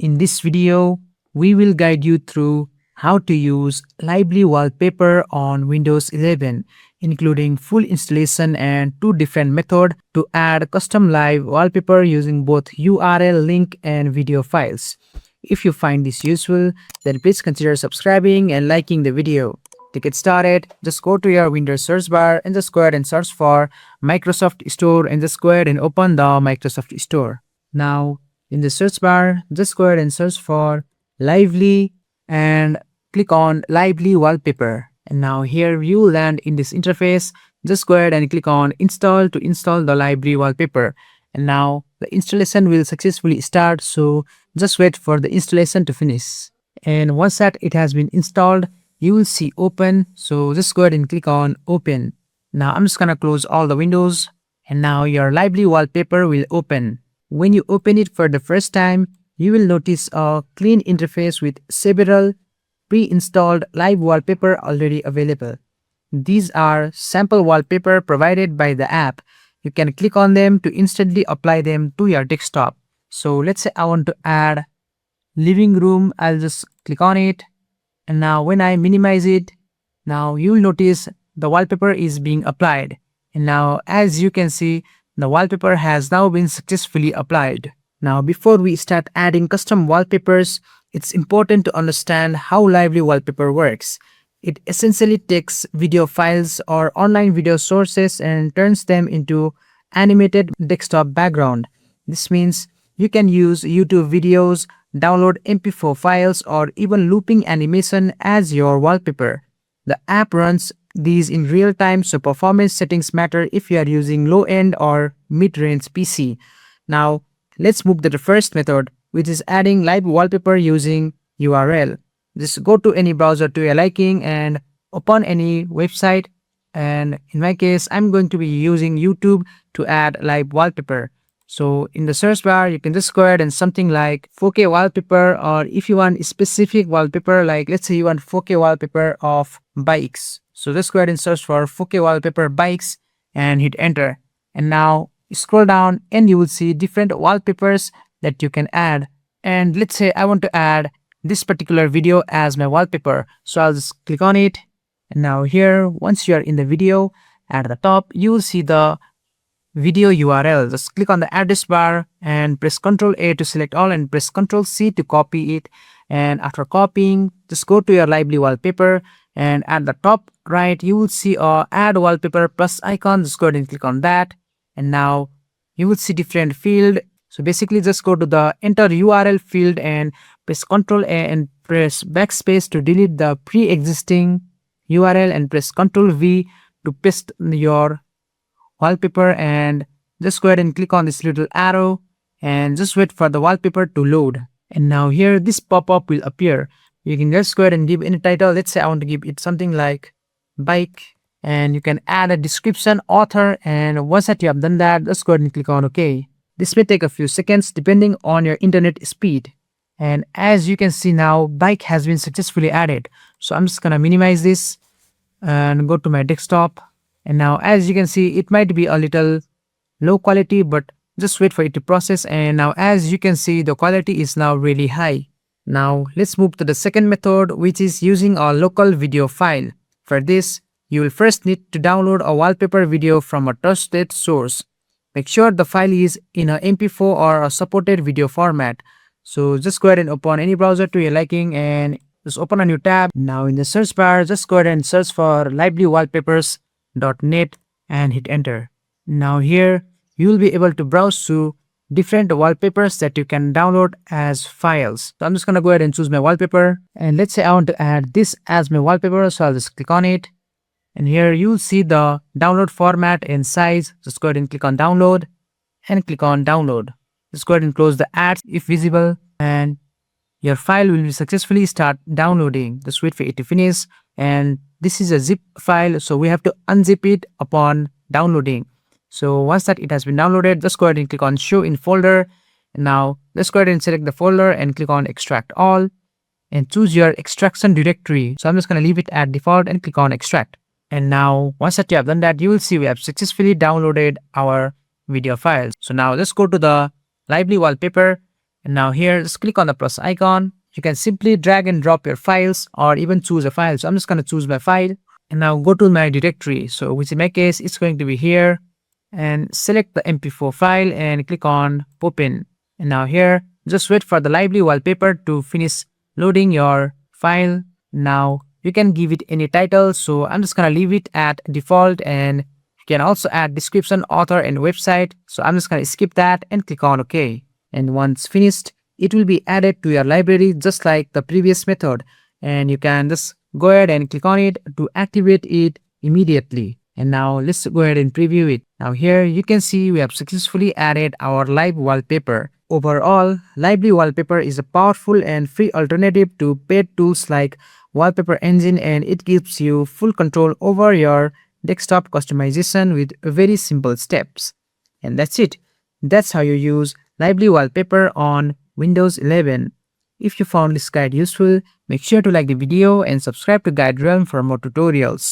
In this video, we will guide you through how to use Lively Wallpaper on Windows 11, including full installation and two different methods to add custom live wallpaper using both URL link and video files. If you find this useful, then please consider subscribing and liking the video. To get started, just go to your Windows search bar and just go ahead and search for Microsoft Store and just go ahead and open the Microsoft Store. Now, in the search bar, just go ahead and search for Lively and click on Lively Wallpaper. And now here you will land in this interface. Just go ahead and click on Install to install the Lively Wallpaper. And now the installation will successfully start, so just wait for the installation to finish. And once that it has been installed, you will see Open. So just go ahead and click on Open. Now I'm just gonna close all the windows. And now your Lively Wallpaper will open. When you open it for the first time, you will notice a clean interface with several pre-installed live wallpaper already available. These are sample wallpaper provided by the app. You can click on them to instantly apply them to your desktop. So let's say I want to add living room. I'll just click on it. And now when I minimize it, now you'll notice the wallpaper is being applied. And now as you can see, the wallpaper has now been successfully applied. Now before we start adding custom wallpapers, it's important to understand how Lively Wallpaper works. It essentially takes video files or online video sources and turns them into animated desktop background. This means you can use YouTube videos, download MP4 files, or even looping animation as your wallpaper. The app runs these in real time, so performance settings matter if you are using low-end or mid-range PC. Now, let's move to the first method, which is adding live wallpaper using URL. Just go to any browser to your liking and open any website. And in my case, I'm going to be using YouTube to add live wallpaper. So in the search bar, you can just go ahead and something like 4K wallpaper, or if you want a specific wallpaper, like let's say you want 4K wallpaper of bikes. So just go ahead and search for 4K wallpaper bikes and hit enter. And now scroll down and you will see different wallpapers that you can add. And let's say I want to add this particular video as my wallpaper. So I'll just click on it. And now here, once you are in the video, at the top, you will see the video URL. Just click on the address bar and press Ctrl A to select all and press Ctrl C to copy it. And after copying, just go to your Lively Wallpaper, and at the top right, you will see a add wallpaper plus icon. Just go ahead and click on that. And now you will see different field. So basically just go to the enter URL field and press Ctrl A and press backspace to delete the pre-existing URL and press Ctrl V to paste your wallpaper, and just go ahead and click on this little arrow and just wait for the wallpaper to load. And now here this pop-up will appear. You can just go ahead and give any title. Let's say I want to give it something like bike, and you can add a description, author, and once that you have done that, just go ahead and click on OK. This may take a few seconds depending on your internet speed. And as you can see now, bike has been successfully added. So I'm just gonna minimize this and go to my desktop. And now as you can see, it might be a little low quality, but just wait for it to process. And now as you can see, the quality is now really high. Now let's move to the second method, which is using a local video file. For this, you will first need to download a wallpaper video from a trusted source. Make sure the file is in a MP4 or a supported video format. So just go ahead and open any browser to your liking and just open a new tab. Now in the search bar, just go ahead and search for livelywallpapers.net and hit enter. Now here, you will be able to browse through different wallpapers that you can download as files. So I'm just going to go ahead and choose my wallpaper. And let's say I want to add this as my wallpaper. So I'll just click on it. And here you'll see the download format and size. Just go ahead and click on download and click on download. Just go ahead and close the ads if visible, and your file will successfully start downloading. Just wait for it to finish. And this is a zip file, so we have to unzip it upon downloading. So once that it has been downloaded, just go ahead and click on show in folder. And now let's go ahead and select the folder and click on extract all and choose your extraction directory. So I'm just going to leave it at default and click on extract. And now once that you have done that, you will see we have successfully downloaded our video files. So now let's go to the Lively Wallpaper And now here, just click on the plus icon. You can simply drag and drop your files or even choose a file. So I'm just going to choose my file and now go to my directory. So which in my case, it's going to be here, and select the MP4 file and click on open. And now here, just wait for the lively wallpaper to finish loading your file. Now you can give it any title. So I'm just going to leave it at default, and you can also add description, author, and website. So I'm just going to skip that and click on OK. And once finished, it will be added to your library just like the previous method. And you can just go ahead and click on it to activate it immediately. And now let's go ahead and preview it. Now here you can see we have successfully added our live wallpaper. Overall, Lively Wallpaper is a powerful and free alternative to paid tools like Wallpaper Engine, and it gives you full control over your desktop customization with very simple steps. And that's it. That's how you use Lively Wallpaper on Windows 11. If you found this guide useful, make sure to like the video and subscribe to GuideRealm for more tutorials.